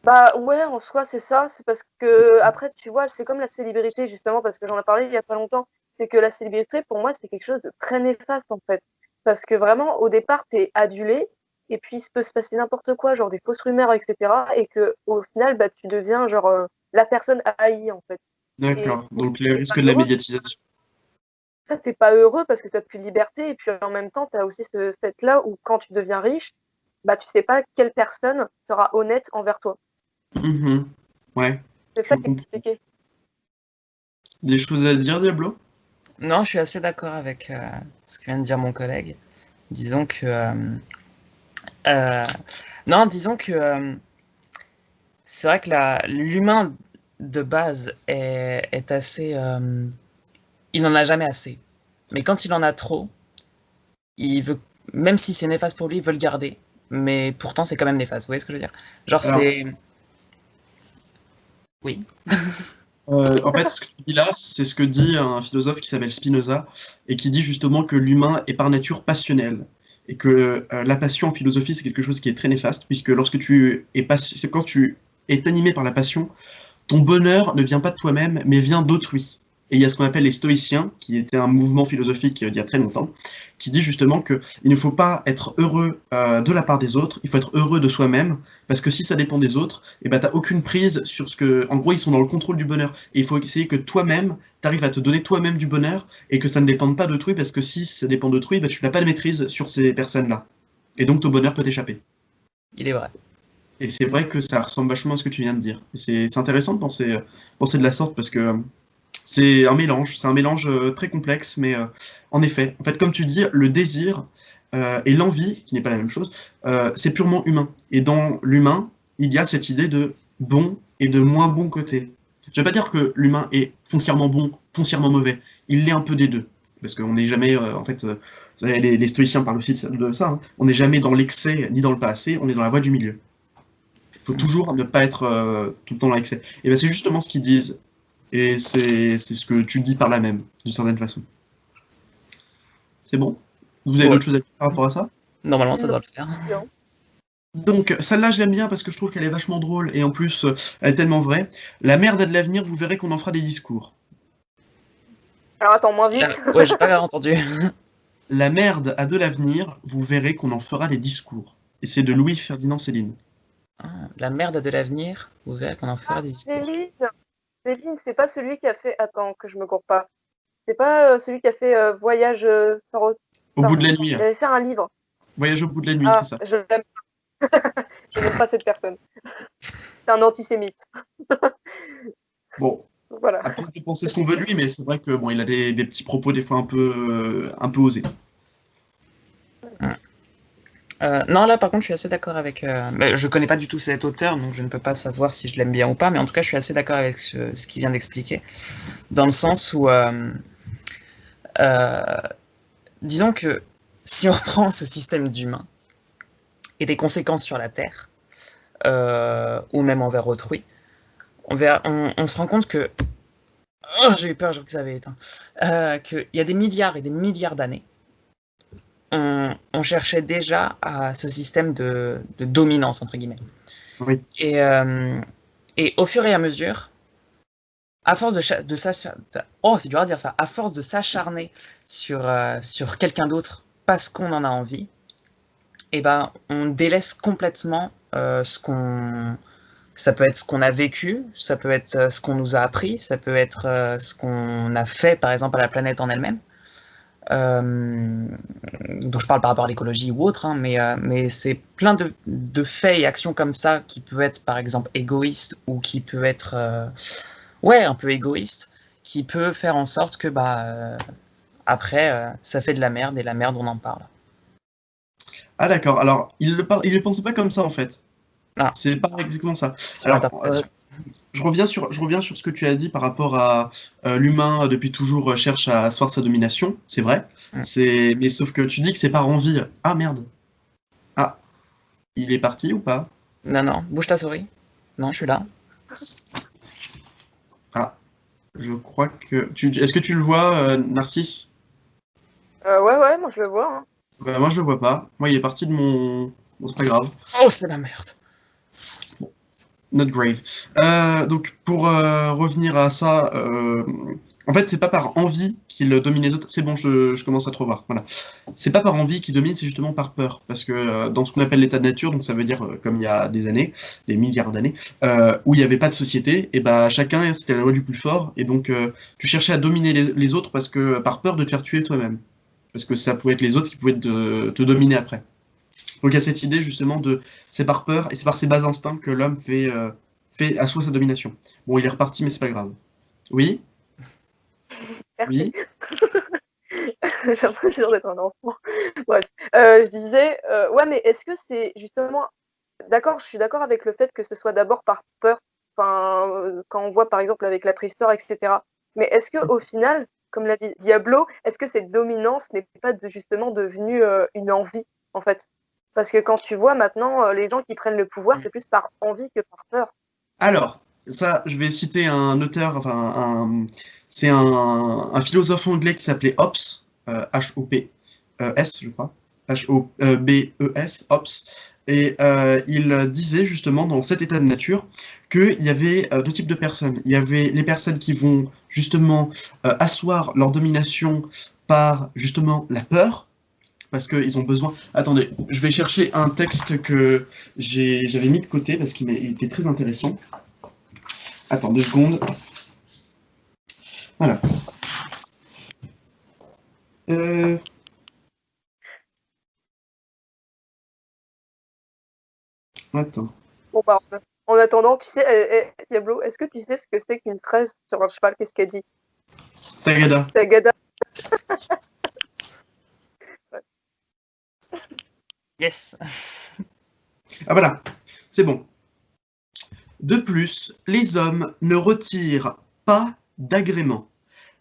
Bah ouais, en soi, c'est ça. C'est parce que, après, tu vois, c'est comme la célébrité, justement, parce que j'en ai parlé il y a pas longtemps. C'est que la célébrité, pour moi, c'est quelque chose de très néfaste, en fait. Parce que vraiment, au départ, t'es adulé, et puis il peut se passer n'importe quoi, genre des fausses rumeurs, etc. Et que au final, bah, tu deviens, genre, la personne haïe, en fait. Et D'accord. du coup, Donc le t'es pas risque de la heureux. médiatisation. Ça, t'es pas heureux parce que t'as plus de liberté, et puis en même temps, t'as aussi ce fait-là où quand tu deviens riche, bah, tu sais pas quelle personne sera honnête envers toi. Mhm. Ouais, C'est je ça qui est comprends. compliqué. Des choses à dire, Diablo? Non, je suis assez d'accord avec ce que vient de dire mon collègue. Disons que... euh, non, disons que c'est vrai que l'humain de base est assez... il n'en a jamais assez. Mais quand il en a trop, il veut, même si c'est néfaste pour lui, il veut le garder. Mais pourtant, c'est quand même néfaste. Vous voyez ce que je veux dire? Genre, Alors, c'est... Oui. en fait, ce que tu dis là, c'est ce que dit un philosophe qui s'appelle Spinoza et qui dit justement que l'humain est par nature passionnel et que la passion en philosophie, c'est quelque chose qui est très néfaste puisque lorsque c'est quand tu es animé par la passion, ton bonheur ne vient pas de toi-même, mais vient d'autrui. Et il y a ce qu'on appelle les stoïciens, qui était un mouvement philosophique il y a très longtemps, qui dit justement qu'il ne faut pas être heureux de la part des autres, il faut être heureux de soi-même, parce que si ça dépend des autres, et ben t'as aucune prise sur ce que... En gros, ils sont dans le contrôle du bonheur. Et il faut essayer que toi-même, tu arrives à te donner toi-même du bonheur, et que ça ne dépende pas d'autrui, parce que si ça dépend d'autrui, ben, tu n'as pas de maîtrise sur ces personnes-là. Et donc ton bonheur peut t'échapper. Il est vrai. Et c'est vrai que ça ressemble vachement à ce que tu viens de dire. Et c'est intéressant de penser de la sorte parce que c'est un mélange très complexe, mais en effet, en fait, comme tu dis, le désir et l'envie, qui n'est pas la même chose, c'est purement humain. Et dans l'humain, il y a cette idée de bon et de moins bon côté. Je ne vais pas dire que l'humain est foncièrement bon, foncièrement mauvais. Il l'est un peu des deux. Parce qu'on n'est jamais, en fait, vous savez, les stoïciens parlent aussi de ça, hein. On n'est jamais dans l'excès ni dans le pas assez, on est dans la voie du milieu. Il faut toujours ne pas être tout le temps dans l'excès. Et ben c'est justement ce qu'ils disent. Et c'est ce que tu dis par là même, d'une certaine façon. C'est bon? Vous avez Ouais. d'autres choses à dire par rapport à ça? Normalement, ça Non, doit le faire. non. Donc, celle-là, je l'aime bien parce que je trouve qu'elle est vachement drôle et en plus, elle est tellement vraie. La merde a de l'avenir, vous verrez qu'on en fera des discours. Alors attends, moins vite. Ouais, j'ai pas entendu. La merde a de l'avenir, vous verrez qu'on en fera des discours. Et c'est de Louis-Ferdinand Céline. Ah, la merde a de l'avenir. Vous verrez qu'on en fera Ah, des discours. Céline. Céline, c'est pas celui qui a fait. Attends, que je me cours pas. C'est pas celui qui a fait Voyage sans Au bout de Pardon. la nuit. Il avait fait un livre. Voyage au bout de la nuit, c'est Ah, ça. je l'aime. Je n'aime pas cette personne. C'est un antisémite. Bon, Voilà. après, on peut penser ce qu'on veut de lui, mais c'est vrai que bon, il a des petits propos des fois un peu osés. Non, là par contre, je suis assez d'accord avec. Mais je connais pas du tout cet auteur, donc je ne peux pas savoir si je l'aime bien ou pas, mais en tout cas, je suis assez d'accord avec ce qu'il vient d'expliquer. Dans le sens où. Disons que si on reprend ce système d'humains et des conséquences sur la Terre, ou même envers autrui, on se rend compte que. Oh, j'ai eu peur, je crois que ça avait éteint. Qu'il y a des milliards et des milliards d'années, on cherchait déjà à ce système de dominance, entre guillemets. Oui. Et au fur et à mesure, à force oh, c'est dur à dire ça, à force de s'acharner sur quelqu'un d'autre parce qu'on en a envie, et ben, on délaisse complètement ça peut être ce qu'on a vécu, ça peut être ce qu'on nous a appris, ça peut être ce qu'on a fait, par exemple, à la planète en elle-même. Donc je parle par rapport à l'écologie ou autre, hein, mais c'est plein de faits et actions comme ça qui peuvent être par exemple égoïstes ou qui peuvent être un peu égoïste, qui peut faire en sorte que après ça fait de la merde et la merde on en parle. Ah d'accord, alors il le pensait pas comme ça en fait. Ah. C'est pas exactement ça. Alors, je reviens sur ce que tu as dit par rapport à l'humain depuis toujours cherche à asseoir sa domination, c'est vrai. Mais sauf que tu dis que c'est par envie. Ah merde. Ah, il est parti ou pas? Non, bouge ta souris. Non, je suis là. Ah, je crois que... Est-ce que tu le vois, Narcisse? Ouais, moi je le vois. Hein. Bah, moi je le vois pas. Moi il est parti de mon... Bon, c'est pas grave. Oh, c'est la merde. Bon. Not grave. Donc pour revenir à ça, en fait c'est pas par envie qu'il domine les autres. C'est bon, je commence à trop voir. Voilà. C'est pas par envie qu'il domine, c'est justement par peur. Parce que dans ce qu'on appelle l'état de nature, donc ça veut dire comme il y a des années, des milliards d'années, où il n'y avait pas de société, et bah chacun c'était la loi du plus fort, et donc tu cherchais à dominer les autres parce que par peur de te faire tuer toi-même. Parce que ça pouvait être les autres qui pouvaient te dominer après. Donc il y a cette idée justement de c'est par peur et c'est par ses bas instincts que l'homme fait assoit sa domination. Bon, il est reparti, mais c'est pas grave. Oui. Merci. Oui. J'ai l'impression d'être un enfant. Bref, je disais, ouais, mais est-ce que c'est justement, d'accord, je suis d'accord avec le fait que ce soit d'abord par peur, enfin, quand on voit par exemple avec la préhistoire, etc. Mais est-ce que au final, comme l'a dit Diablo, est-ce que cette dominance n'est pas justement devenue une envie en fait? Parce que quand tu vois maintenant les gens qui prennent le pouvoir, c'est plus par envie que par peur. Alors, ça, je vais citer un auteur, c'est un philosophe anglais qui s'appelait Hobbes, H-O-P-E-S, je crois, H-O-B-E-S, Hobbes, et il disait justement dans cet état de nature qu'il y avait deux types de personnes. Il y avait les personnes qui vont justement asseoir leur domination par justement la peur, parce qu'ils ont besoin... Attendez, je vais chercher un texte que j'avais mis de côté parce qu'il était très intéressant. Attends 2 secondes. Voilà. Attends. Bon, bah, en attendant, tu sais, Diablo, est-ce que tu sais ce que c'est qu'une fraise sur un cheval? Qu'est-ce qu'elle dit? Tagada. Tagada. Yes. Ah voilà, c'est bon. De plus, les hommes ne retirent pas d'agrément,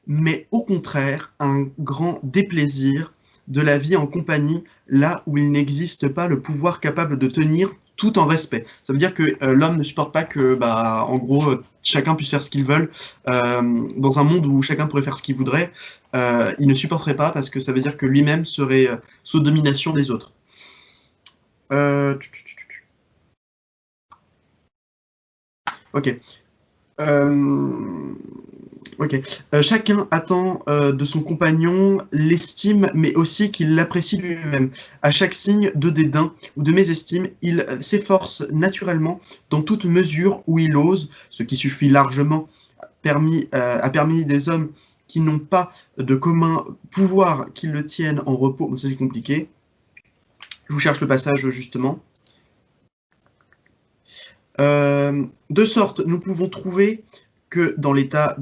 mais au contraire un grand déplaisir de la vie en compagnie, là où il n'existe pas le pouvoir capable de tenir tout en respect. Ça veut dire que l'homme ne supporte pas que, en gros, chacun puisse faire ce qu'il veut. Dans un monde où chacun pourrait faire ce qu'il voudrait, il ne supporterait pas parce que ça veut dire que lui-même serait sous domination des autres. Ok. Ok. Chacun attend de son compagnon l'estime, mais aussi qu'il l'apprécie lui-même. À chaque signe de dédain ou de mésestime, il s'efforce naturellement dans toute mesure où il ose, ce qui suffit largement a permis des hommes qui n'ont pas de commun pouvoir qu'ils le tiennent en repos. Ça c'est compliqué. Je vous cherche le passage justement. De sorte, nous pouvons trouver que dans l'état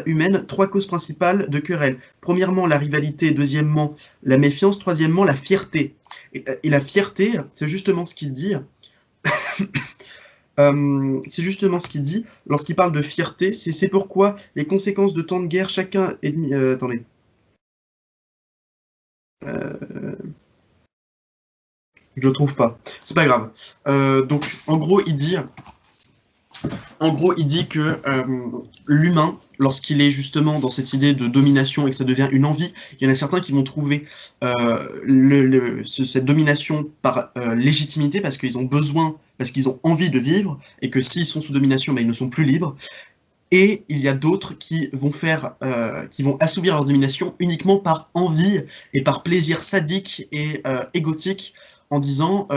humain, trois causes principales de querelle. Premièrement, la rivalité. Deuxièmement, la méfiance. Troisièmement, la fierté. Et la fierté, c'est justement ce qu'il dit. C'est justement ce qu'il dit lorsqu'il parle de fierté. C'est pourquoi les conséquences de tant de guerre, chacun est... attendez. Je le trouve pas. C'est pas grave. Donc, en gros, il dit que l'humain, lorsqu'il est justement dans cette idée de domination et que ça devient une envie, il y en a certains qui vont trouver cette domination par légitimité parce qu'ils ont besoin, parce qu'ils ont envie de vivre, et que s'ils sont sous domination, ben, ils ne sont plus libres. Et il y a d'autres qui vont assouvir leur domination uniquement par envie et par plaisir sadique et égotique, en disant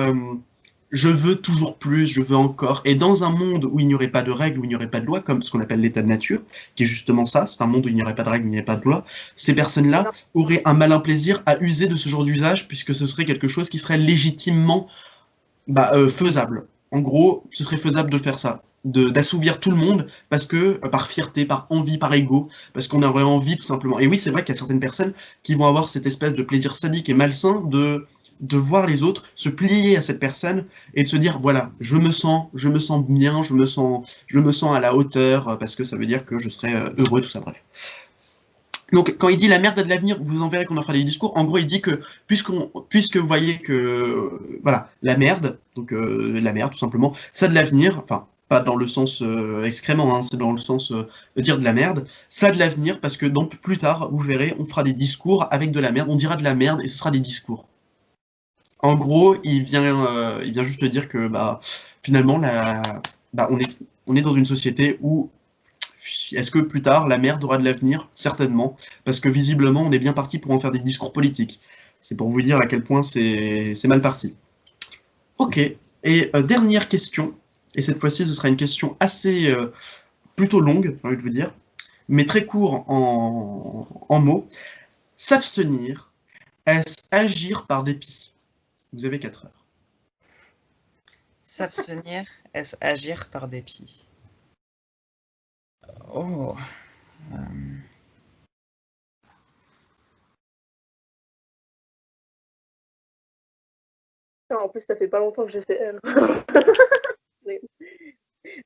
je veux toujours plus, je veux encore. Et dans un monde où il n'y aurait pas de règles, où il n'y aurait pas de loi, comme ce qu'on appelle l'état de nature, qui est justement ça, c'est un monde où il n'y aurait pas de règles, où il n'y aurait pas de loi, ces personnes-là auraient un malin plaisir à user de ce genre d'usage, puisque ce serait quelque chose qui serait légitimement faisable. En gros, ce serait faisable de faire ça, d'assouvir tout le monde, parce que par fierté, par envie, par ego, parce qu'on aurait envie tout simplement. Et oui, c'est vrai qu'il y a certaines personnes qui vont avoir cette espèce de plaisir sadique et malsain de voir les autres se plier à cette personne et de se dire voilà, je me sens bien, je me sens à la hauteur, parce que ça veut dire que je serai heureux, tout ça, bref. Donc, quand il dit la merde a de l'avenir, vous en verrez qu'on en fera des discours. En gros, il dit que, puisque vous voyez que, voilà, la merde, donc la merde, tout simplement, ça a de l'avenir, enfin, pas dans le sens excrément, hein, c'est dans le sens de dire de la merde, ça a de l'avenir parce que donc plus tard, vous verrez, on fera des discours avec de la merde, on dira de la merde et ce sera des discours. En gros, il vient juste dire que, bah, finalement, on est dans une société où est-ce que plus tard, la merde aura de l'avenir? Certainement, parce que visiblement, on est bien parti pour en faire des discours politiques. C'est pour vous dire à quel point c'est mal parti. Ok, et dernière question, et cette fois-ci, ce sera une question assez plutôt longue, j'ai envie de vous dire, mais très court en mots. S'abstenir, est-ce agir par dépit? Vous avez 4 heures. S'abstenir, est-ce agir par dépit? Oh. En plus, ça fait pas longtemps que j'ai fait elle. Mais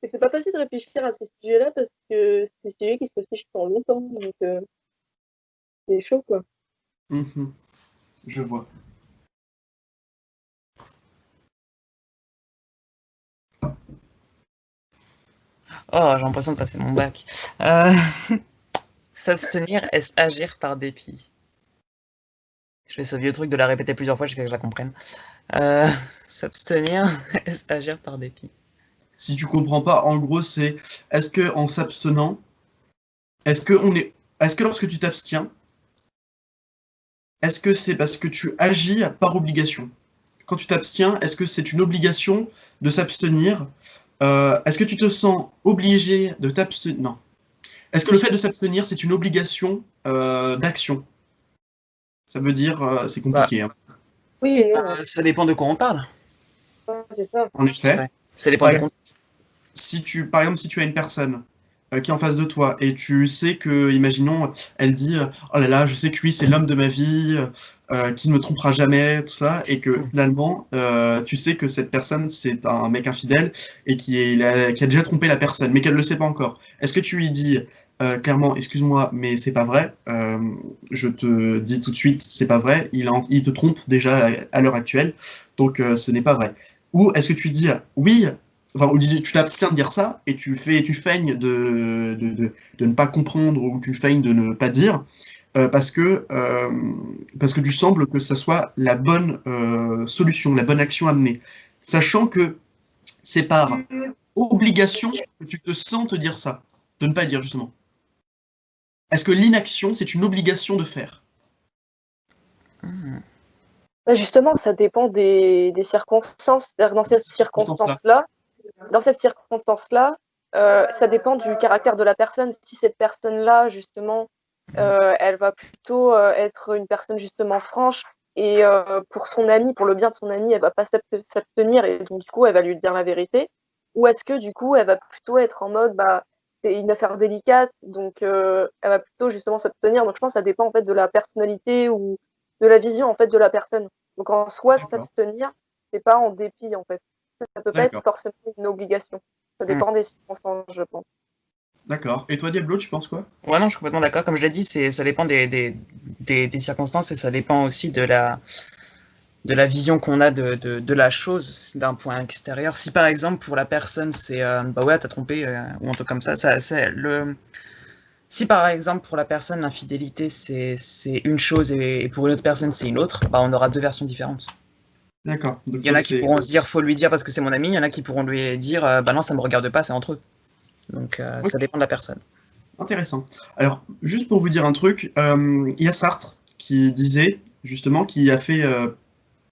c'est pas facile de réfléchir à ces sujets-là parce que c'est des sujets qui se réfléchissent en longtemps. Donc, c'est chaud, quoi. Je vois. Oh, j'ai l'impression de passer mon bac. S'abstenir, est-ce agir par dépit? Je fais ce vieux truc de la répéter plusieurs fois, je fais que je la comprenne. S'abstenir, est-ce agir par dépit? Si tu comprends pas, en gros, c'est est-ce que en s'abstenant, est-ce que lorsque tu t'abstiens, est-ce que c'est parce que tu agis par obligation? Quand tu t'abstiens, est-ce que c'est une obligation de s'abstenir? Est-ce que tu te sens obligé de t'abstenir? Non. Est-ce que le fait de s'abstenir, c'est une obligation d'action? Ça veut dire, c'est compliqué. Hein. Oui et non. Ça dépend de quoi on parle. C'est ça. En effet. Ouais. Ça dépend du contexte. Par exemple, si tu as une personne qui est en face de toi et tu sais que, imaginons, elle dit oh là là, je sais que lui c'est l'homme de ma vie, qui ne me trompera jamais, tout ça, et que finalement, tu sais que cette personne c'est un mec infidèle et qui a déjà trompé la personne, mais qu'elle ne le sait pas encore. Est-ce que tu lui dis clairement, excuse-moi, mais c'est pas vrai, je te dis tout de suite, c'est pas vrai, il te trompe déjà à l'heure actuelle, donc ce n'est pas vrai. Ou est-ce que tu dis oui, enfin, ou tu t'abstiens de dire ça et tu feignes de ne pas comprendre ou tu feignes de ne pas dire parce que tu sembles que ça soit la bonne solution, la bonne action à mener. Sachant que c'est par obligation que tu te sens te dire ça, de ne pas dire justement. Est-ce que l'inaction, c'est une obligation de faire? Justement, ça dépend des circonstances. Dans cette circonstance-là, ça dépend du caractère de la personne. Si cette personne-là, justement, elle va plutôt être une personne justement franche et pour son ami, pour le bien de son ami, elle va pas s'abstenir et donc du coup, elle va lui dire la vérité. Ou est-ce que du coup, elle va plutôt être en mode, bah, c'est une affaire délicate, donc elle va plutôt justement s'abstenir. Donc je pense que ça dépend en fait de la personnalité ou de la vision en fait de la personne. Donc en soi, D'accord, s'abstenir, c'est pas en dépit en fait. Ça peut pas être d'accord, forcément une obligation. Ça Mm. dépend des circonstances, je pense. d'accord. Et toi, Diablo, tu penses quoi? Ouais, non, je suis complètement d'accord. Comme je l'ai dit, ça dépend des circonstances et ça dépend aussi de la vision qu'on a de la chose d'un point extérieur. Si par exemple, pour la personne, c'est bah ouais, t'as trompé ou un truc comme ça, si par exemple, pour la personne, l'infidélité, c'est une chose et pour une autre personne, c'est une autre, bah on aura deux versions différentes. D'accord. Donc Il y en toi, a qui c'est pourront se dire, faut lui dire parce que c'est mon ami, il y en a qui pourront lui dire, bah non, ça me regarde pas, c'est entre eux. Donc ok, ça dépend de la personne. intéressant. Alors, juste pour vous dire un truc, il y a Sartre qui disait justement qui a fait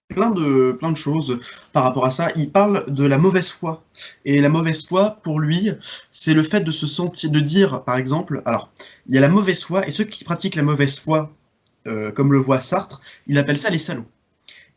plein de choses par rapport à ça. Il parle de la mauvaise foi. Et la mauvaise foi, pour lui, c'est le fait de se sentir, de dire, par exemple, alors, il y a la mauvaise foi, et ceux qui pratiquent la mauvaise foi, comme le voit Sartre, il appelle ça les salauds.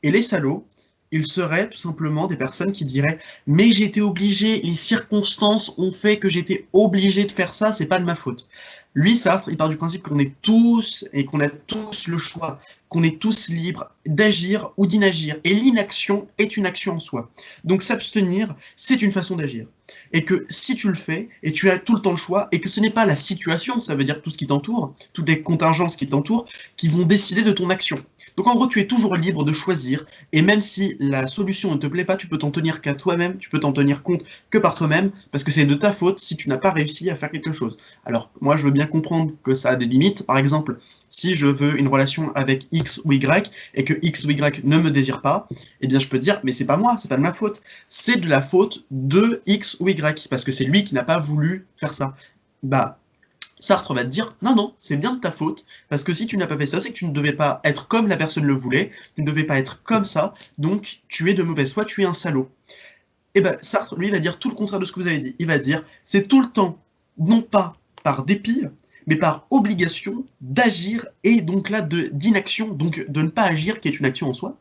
Et les salauds, ils seraient tout simplement des personnes qui diraient mais j'ai été obligé, les circonstances ont fait que j'étais obligé de faire ça, c'est pas de ma faute. Lui, Sartre, il part du principe qu'on est tous et qu'on a tous le choix, qu'on est tous libres d'agir ou d'inagir. Et l'inaction est une action en soi. Donc s'abstenir, c'est une façon d'agir. Et que si tu le fais, et tu as tout le temps le choix, et que ce n'est pas la situation, ça veut dire tout ce qui t'entoure, toutes les contingences qui t'entourent, qui vont décider de ton action. Donc en gros, tu es toujours libre de choisir, et même si la solution ne te plaît pas, tu peux t'en tenir qu'à toi-même, tu peux t'en tenir compte que par toi-même, parce que c'est de ta faute si tu n'as pas réussi à faire quelque chose. Alors, moi, je veux bien comprendre que ça a des limites. Par exemple, si je veux une relation avec X ou Y, et que X ou Y ne me désire pas, eh bien, je peux dire, mais c'est pas moi, c'est pas de ma faute. C'est de la faute de X ou Y, parce que c'est lui qui n'a pas voulu faire ça. Bah, Sartre va te dire non, non, c'est bien de ta faute, parce que si tu n'as pas fait ça, c'est que tu ne devais pas être comme la personne le voulait, tu ne devais pas être comme ça, donc tu es de mauvaise foi, tu es un salaud. Et ben Sartre, lui, va dire tout le contraire de ce que vous avez dit. Il va dire c'est tout le temps, non pas par dépit, mais par obligation d'agir et donc là d'inaction, donc de ne pas agir qui est une action en soi.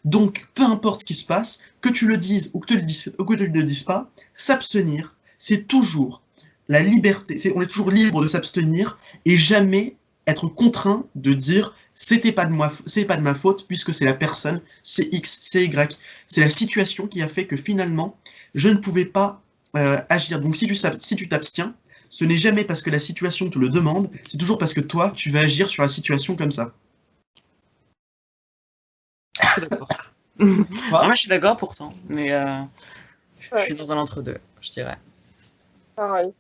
Donc peu importe ce qui se passe, que tu le dises ou que tu ne le dises pas, s'abstenir, c'est toujours la liberté, on est toujours libre de s'abstenir et jamais être contraint de dire c'est pas de ma faute puisque c'est la personne, c'est X, c'est Y, c'est la situation qui a fait que finalement je ne pouvais pas agir. Donc si tu t'abstiens, ce n'est jamais parce que la situation te le demande, c'est toujours parce que toi tu vas agir sur la situation comme ça. Je suis d'accord. Moi, je suis d'accord pourtant, mais je suis dans un entre-deux, je dirais. Pareil.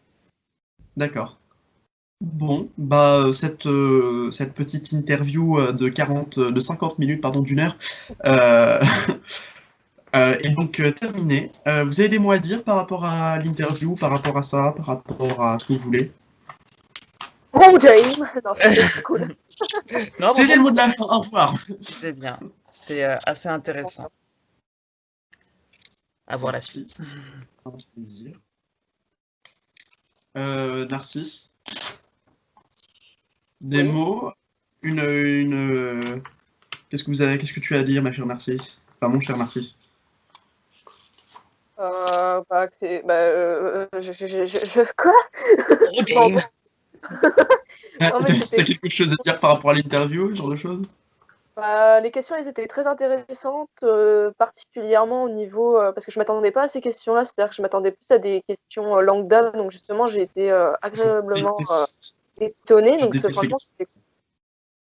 D'accord. Bon, bah cette petite interview de 50 minutes, pardon, d'une heure, euh, est donc terminée. Vous avez des mots à dire par rapport à l'interview, par rapport à ça, par rapport à ce que vous voulez? Oh, James! Non, c'était cool. Non, C'était le mot de la fin, au revoir. c'était bien. C'était assez intéressant. À voir la suite. Un plaisir. Narcisse, des Oui. mots, qu'est-ce que tu as à dire, ma chère Narcisse? Enfin, mon cher Narcisse. Bah, quoi? Oh, James. Non, mais T'as c'était... quelque chose à dire par rapport à l'interview, ce genre de choses? Bah, les questions, elles étaient très intéressantes, particulièrement au niveau... parce que je m'attendais pas à ces questions-là, c'est-à-dire que je m'attendais plus à des questions lambda, donc justement, j'ai été agréablement étonnée, donc franchement, c'était cool.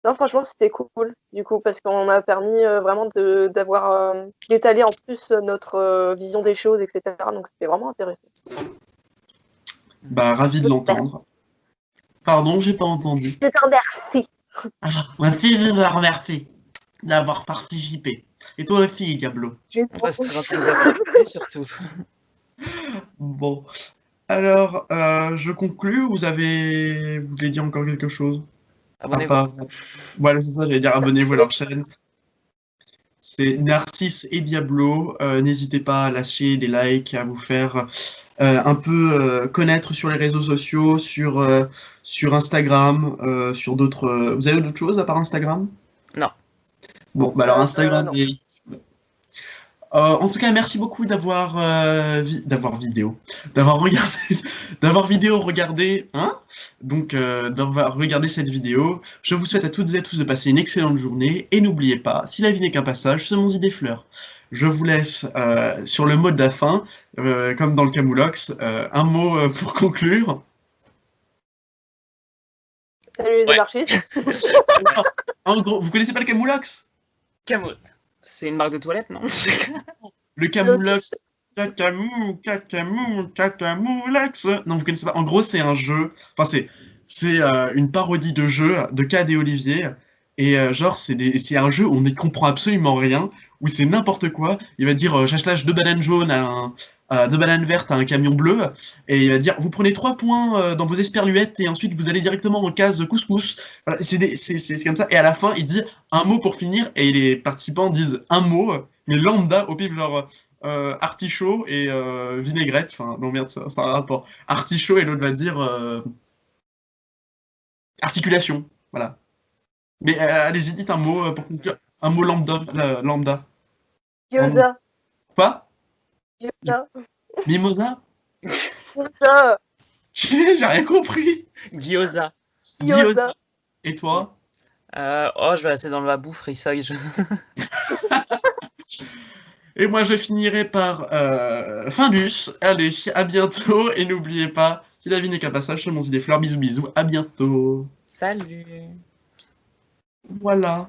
Non, franchement, c'était cool, du coup, parce qu'on a permis vraiment d'avoir d'étaler en plus notre vision des choses, etc. Donc, c'était vraiment intéressant. Bah, ravi de l'entendre. Pardon, j'ai pas entendu. Je te remercie. Merci de me remercier d'avoir participé. Et toi aussi, Diablo. Enfin, c'est très gentil, surtout. Bon. Alors, je conclus. Vous voulez dire encore quelque chose? Abonnez-vous. Voilà, c'est ça, j'allais dire abonnez-vous à leur chaîne. C'est Narcisse et Diablo. N'hésitez pas à lâcher des likes, à vous faire un peu connaître sur les réseaux sociaux, sur Instagram, sur d'autres... Vous avez d'autres choses à part Instagram? Non. Bon, bah alors Instagram non. et... En tout cas, merci beaucoup d'avoir regardé, hein? Donc, d'avoir regardé cette vidéo. Je vous souhaite à toutes et à tous de passer une excellente journée. Et n'oubliez pas, si la vie n'est qu'un passage, semons-y des fleurs. Je vous laisse sur le mot de la fin, comme dans le Camoulox, un mot pour conclure. Salut les anarchistes. En gros, vous connaissez pas le Camoulox? Camote. C'est une marque de toilette, non? Le Camoulox. Cacamoulox. Non, vous connaissez pas. En gros, c'est un jeu. Enfin, c'est une parodie de jeu de Cad et Olivier. Et genre, c'est un jeu où on n'y comprend absolument rien, où c'est n'importe quoi. Il va dire j'achète 2 bananes jaunes à 2 bananes vertes à un camion bleu. Et il va dire vous prenez 3 points dans vos esperluettes et ensuite vous allez directement en case couscous. Voilà, c'est comme ça. Et à la fin, il dit un mot pour finir. Et les participants disent un mot, mais lambda au pif, genre artichaut et vinaigrette. Enfin, non, merde, ça a un rapport. Artichaut et l'autre va dire articulation. Voilà. Mais allez-y, dites un mot pour conclure. Un mot lambda. Lambda. Gyoza. Quoi? Gyoza. Mimosa? Gyoza. J'ai rien compris. Gyoza. Gyoza. Et toi? Oh, je vais rester dans la bouffe, Rissoy. Et moi, je finirai par Findus. Allez, à bientôt. Et n'oubliez pas, si la vie n'est qu'un passage, semons-y des fleurs. Bisous, bisous. À bientôt. Salut. Voilà.